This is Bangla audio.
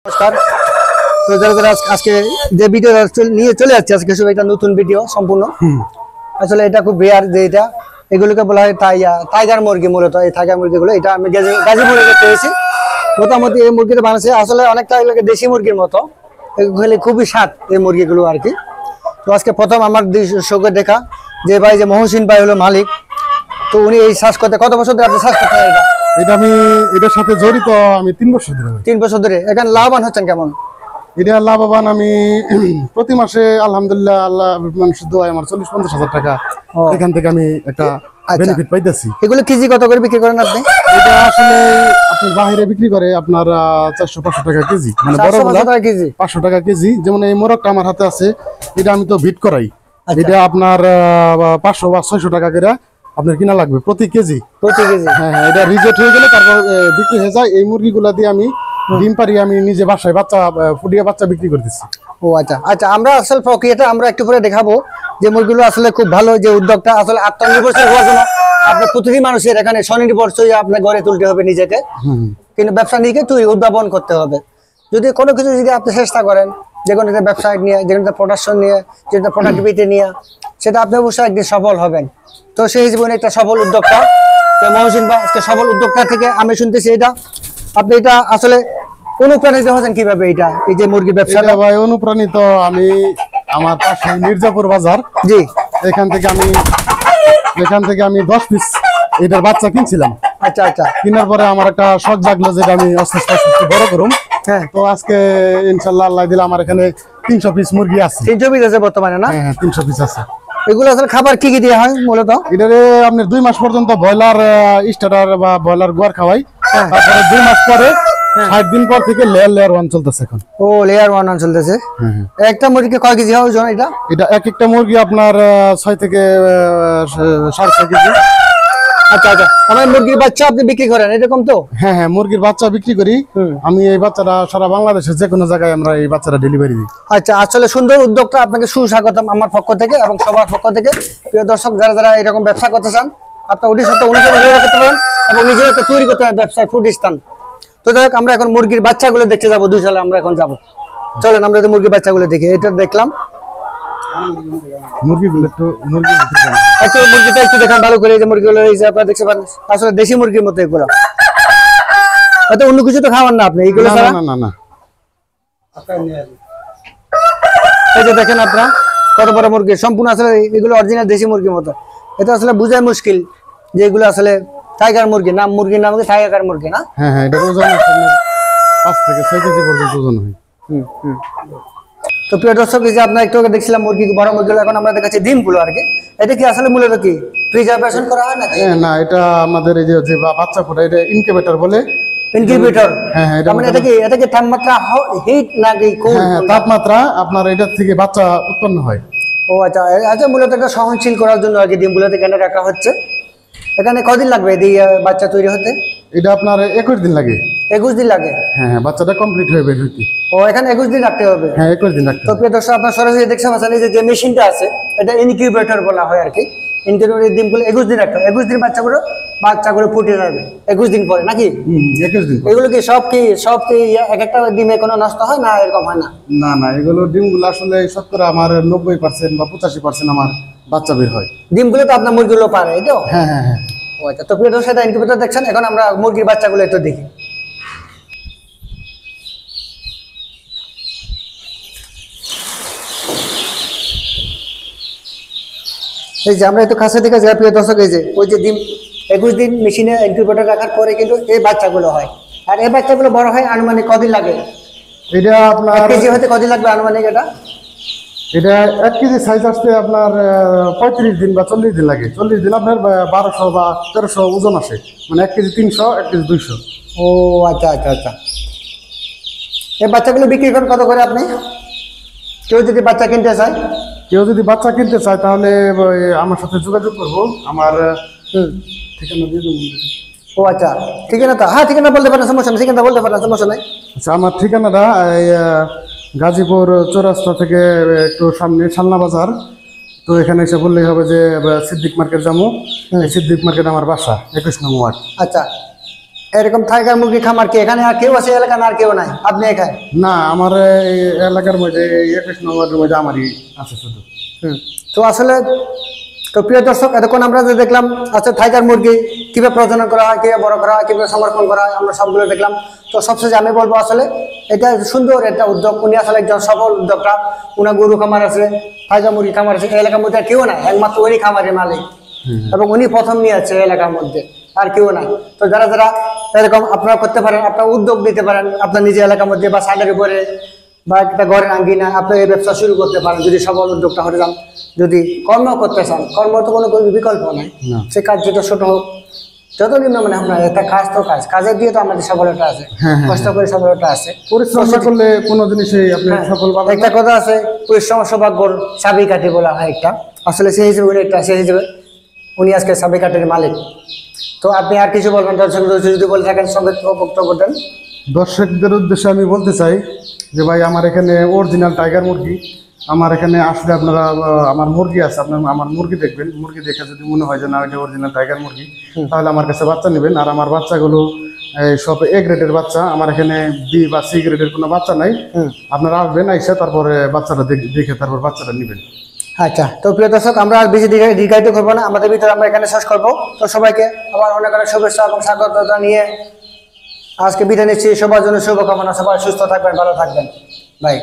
নমস্কার। তো যারা আজকে যে ভিডিও নিয়ে চলে যাচ্ছে আজকে শুধু এটা নতুন ভিডিও সম্পূর্ণ। আসলে এটা খুব রেয়ার যে এটা এগুলোকে বলা হয় টাইগার মুরগি। মূলত এই টাইগার মুরগিগুলো এটা আমি গাজীপুরে পেয়েছি। মোটামুটি এই মুরগিটা বানাচ্ছে আসলে অনেকটা দেশি মুরগির মতো, এগুলো খুবই স্বাদ এই মুরগিগুলো আর কি। তো আজকে প্রথম আমার চোখে দেখা যে ভাই যে মহসিন ভাই হলো মালিক, তো উনি এই শ্বাস করতে কত বছর ধরে আপনি শ্বাস করতে হয়? এটা আমি এটার সাথে জড়িত আমি 3 বছর ধরে। 3 বছর ধরে। এখানে লাভবান হচ্ছেন কেমন? এটা লাভবান আমি প্রতি মাসে আলহামদুলিল্লাহ আল্লাহ মানুষের দোয়ায় আমার 40-50 হাজার টাকা এখান থেকে আমি একটা বেনিফিট পাইতেছি। এগুলো কেজি কত করে বিক্রি করেন আপনি? এটা আসলে আপনার বাইরে বিক্রি করে আপনার 400-500 টাকা কেজি, মানে বড়গুলা 500 টাকা কেজি। যেমন এই মোরগটা আমার হাতে আছে, এটা আমি তো ভিট করাই। এটা আপনার 500 বা 600 টাকা করে আপনার কিনা লাগবে প্রতি কেজি। হ্যাঁ, এটা রিজেক্ট হয়ে গেলে তারপর বিক্রি হয়ে যায়। এই মুরগিগুলা দিয়ে আমি ডিম পারি, আমি নিজে বাসায় বাচ্চা ফুটিয়ে বাচ্চা বিক্রি করতেছি। ও আচ্ছা আচ্ছা, আমরা আসলে প্রক্রিয়াটা আমরা একটু পরে দেখাবো যে মুরগিগুলো আসলে খুব ভালো। যে উদ্যোগটা আসলে আত্মনির্ভরশীল হওয়ার জন্য আপনার প্রতিটি মানুষের এখানে স্বনির্ভরশীল আপনার গড়ে তুলতে হবে নিজেকে, কিন্তু ব্যবসা নিয়ে উদ্ভাবন করতে হবে। যদি কোনো কিছু যদি আপনি চেষ্টা করেন, যে কোনো একটা ব্যবসায় নিয়ে, যে কোনো প্রোডাকশন নিয়ে, যে কোনো প্রোডাক্টিভিটি নিয়ে, সেটা আপনি অবশ্যই একদিন সফল হবেন। তো সেই জীবনে একটা সফল উদ্যোক্তা মহসিন বা আজকে সফল উদ্যোক্তা থেকে আমি শুনতেছি এটা আপনি এটা আসলে অনুপ্রাণিত হচ্ছেন কিভাবে? এটা এই যে মুরগি ব্যবসা ভাই অনুপ্রাণিত আমি আমার পাশে মির্জাপুর বাজার, জি, এখান থেকে আমি 10 পিস এটার বাচ্চা কিনছিলাম। আচ্ছা আচ্ছা, কেনার পরে আমার একটা শখ জাগলো যেটা আমি আস্তে আস্তে বড় করুম। হ্যাঁ, তো আজকে ইনশাআল্লাহ আল্লাহ দিলে আমার এখানে 300 পিস মুরগি আছে। 300 পিস আছে বর্তমানে না? হ্যাঁ, 300 পিস আছে। এগুলো আসলে খাবার কি কি দেওয়া হয় মূলত? এটারে আপনি 2 মাস পর্যন্ত ব্রয়লার স্টার্টার বা ব্রয়লার গোয়ার খাওয়াই। তারপরে 2 মাস পরে 60 দিন পর থেকে লেয়ার 1 চলতেছে এখন। ও, লেয়ার 1 চলতেছে। একটা মুরগি কয় কেজি হয় ওজন? এটা একটা মুরগি আপনার 6 থেকে 6.5 কেজি। আচ্ছা আচ্ছা, আমার মুরগির বাচ্চা আপনি বিক্রি করেন এরকম তো? হ্যাঁ, মুরগির বাচ্চা বিক্রি করি আমি। এই বাচ্চাটা সারা বাংলাদেশে যে কোনো জায়গায় আমরা এই বাচ্চাটা ডেলিভারি দিই। আচ্ছা, আসলে সুন্দর উদ্যোগটা, আপনাকে সুস্বাগতম আমার পক্ষ থেকে এবং সবার পক্ষ থেকে। প্রিয় দর্শক, যারা এরকম ব্যবসা করতে চান, আপনার ওটির সাথে অনুসরণ করতে পারেন এবং নিজের একটা তৈরি করতে পারেন ব্যবসায় প্রতিষ্ঠান। তো যাই হোক, আমরা এখন মুরগির বাচ্চাগুলো দেখতে যাবো। 2 সালে আমরা এখন যাবো। চলেন আমরা মুরগির বাচ্চাগুলো দেখি। এটা দেখলাম মুরগিটা একটু দেখান ভালো করে। এই যে মুরগিগুলো এই যে আপনারা দেখতে পারেন, আসলে দেশি মুরগির মতো এগুলো। হয়তো অন্য কিছু তো খাওয়ান না আপনি এইগুলো ছাড়া? না। এই যে দেখেন আপনারা কত বড় মুরগি, সম্পূর্ণ আসলে এগুলো অরিজিনাল দেশি মুরগির মতো। এটা আসলে বোঝাই মুশকিল যে এগুলো আসলে টাইগার মুরগি। নাম মুরগির নাম টাইগার মুরগি না? হ্যাঁ, এটা ওজন 5 থেকে 6 কেজি পর্যন্ত ওজন হয়। তো প্রিয় দর্শক, এই যে আপনার একটু আগে দেখছিলাম মুরগি, বড় মুরগিগুলো, এখন আমরা দেখাচ্ছি ডিমগুলো আর কি। এটা কি আসলে মূলত কি প্রিজারভেশন করা হয় নাকি? না, এটা আমাদের এই যে বাচ্চা ফোটা, এটা ইনকিউবেটর বলে। ইনকিউবেটর? হ্যাঁ, এটা কি তাপমাত্রা হিট নাকি কোল্ড? হ্যাঁ, তাপমাত্রা আপনার এটা থেকে বাচ্চা উৎপন্ন হয়। ও আচ্ছা আচ্ছা, মূলত এটা সহনশীল করার জন্য আর কি ডিমগুলোতে এখানে রাখা হচ্ছে। এখানে কদিন লাগবে এই বাচ্চা তৈরি হতে? এটা আপনার 21 দিন লাগে। 21 দিন লাগে? হ্যাঁ, বাচ্চাটা কমপ্লিট হয়ে বের হইতে। ও, এখানে 21 দিন রাখতে হবে? হ্যাঁ, 21 দিন রাখতে হবে। তো প্রিয় দর্শক, আপনার সরাসরি দেখতে পাচ্ছেন এই যে মেশিনটা আছে, এটা ইনকিউবেটর বলা হয় আর কি। ইনকিউবেটরের ডিমগুলো 21 দিন রাখতে হবে। 21 দিন বাচ্চাগুলো ফুটে যাবে 21 দিন পরে নাকি? 21 দিন। এগুলো কি সব কি এক একটা ডিমে কোনো নষ্ট হয় না? এরকম হয় না? না, এগুলো ডিমগুলো আসলে শতকরা আমার 90% বা 85% আমার বাচ্চা বের হয়। ডিমগুলো তো আপনার মুরগিগুলো পারে, এই তো? হ্যাঁ। ও আচ্ছা, তো প্রিয় দর্শক, ইনকিউবেটর দেখছেন। এখন আমরা মুরগির বাচ্চাগুলো একটু দেখি। এই যে আমরা একটু কাছে থেকে যাই প্রিয় দর্শক, এই যে ওই যে ডিম 21 দিন মেশিনে ইনকিউবেটর রাখার পরে কিন্তু এই বাচ্চাগুলো হয়। আর এই বাচ্চাগুলো বড় হয় আনুমানিক কদিন লাগে? এটা আপনার 1 কেজি হতে কদিন লাগবে আনুমানিক? এটা 1 কেজি সাইজ আসতে আপনার 35 দিন বা 40 দিন লাগে। 40 দিন আপনার 1200 বা 1300 ওজন আসে, মানে 1 কেজি 300, 1 কেজি 200। ও আচ্ছা আচ্ছা আচ্ছা, এই বাচ্চাগুলো বিক্রি করেন কত করে আপনি? কেউ যদি বাচ্চা কিনতে চায় তাহলে আমার সাথে যোগাযোগ করবো। আমার ঠিকানা দিয়ে দেবো। ও আচ্ছা, ঠিকানা তো? হ্যাঁ, ঠিকানা বলতে পারেন, সমস্যা নেই। ঠিকানা বলতে পারেন, সমস্যা নেই। আচ্ছা, আমার ঠিকানাটা গাজীপুর চৌরাস্তা থেকে একটু সামনে সালনা বাজার। তো এখানে এসে বললেই হবে যে সিদ্দিক মার্কেট যাবো। সিদ্দিক মার্কেট আমার বাসা, 21 নং ওয়ার্ড। আচ্ছা, এরকম টাইগার মুরগি খামার কি এখানে আর কেউ আছে এলাকা আর কেউ নাই, আপনি এখানে? না, আমার এই এলাকার মধ্যে 21 নম্বরের মধ্যে আমারই আছে শুধু। তো আসলে তো প্রিয় দর্শক, এতক্ষণ আমরা যে দেখলাম আচ্ছা টাইগার মুরগি কিভাবে প্রজনন করা হয়, কিভাবে বড় করা হয়, কিভাবে সংরক্ষণ করা হয়, আমরা সবগুলো দেখলাম। তো সবশেষে আমি বলবো আসলে এটা সুন্দর একটা উদ্যোগ, উনি আসলে একজন সফল উদ্যোক্তা। উনার গরু খামার আছে, টাইগার মুরগি খামার আছে, এই এলাকার মধ্যে আর কেউ নাই, একমাত্র উনি খামারের মালিক এবং উনি প্রথম নিয়ে আছে এলাকার মধ্যে, আর কেউ নাই। তো যারা যারা এরকম আপনারা করতে পারেন, আপনারা উদ্যোগ নিতে পারেন আপনার নিজের এলাকার মধ্যে বা সাইডের উপরে বা একটা ঘরের আঙ্গিনা আপনি এই ব্যবসা শুরু করতে পারেন যদি সফল উদ্যোক্তা হতে চান। যদি কর্ম করতে চান, কর্ম তো কোনো বিকল্প নাই, সে কাজ যেটা ছোট হোক যত নিম্ন, মানে আপনার একটা কাজ তো কাজের দিয়ে তো আমাদের সফলতা আছে, কষ্ট করে সফলতা আছে। পরিশ্রম না করলে কোনো জিনিসই আপনি সফল পাবেন। একটা কথা আছে, পরিশ্রম সৌভাগ্যর চাবি কাঠি বলা হয় একটা, আসলে সেই হিসেবে উনি একটা, সেই হিসেবে উনি আজকে চাবি কাঠের মালিক। তো আপনি আর কিছু বলবেন দর্শক যদি বলে থাকেন সঙ্গে বক্তব্য দেন। দর্শকদের উদ্দেশ্যে আমি বলতে চাই যে ভাই আমার এখানে অরিজিনাল টাইগার মুরগি, আমার এখানে আসলে আপনারা আমার মুরগি আছে, আপনার আমার মুরগি দেখবেন, মুরগি দেখে যদি মনে হয় যে না এটা অরিজিনাল টাইগার মুরগি, তাহলে আমার কাছে বাচ্চা নেবেন। আর আমার বাচ্চাগুলো সব এ গ্রেডের বাচ্চা, আমার এখানে বি বা সি গ্রেডের কোনো বাচ্চা নাই। আপনারা আসবেন, আইসা তারপরে বাচ্চাটা দেখে তারপর বাচ্চাটা নেবেন। আচ্ছা, তো প্রিয় দর্শক, আমরা আর বেশি দীর্ঘায়িত করবো না, আমাদের ভিতরে আমরা এখানে শেষ করবো। তো সবাইকে আবার অনেক অনেক শুভেচ্ছা এবং স্বাগত জানিয়ে আজকে বিদায় নিচ্ছি। সবার জন্য শুভকামনা, সবাই সুস্থ থাকবেন, ভালো থাকবেন, বাই।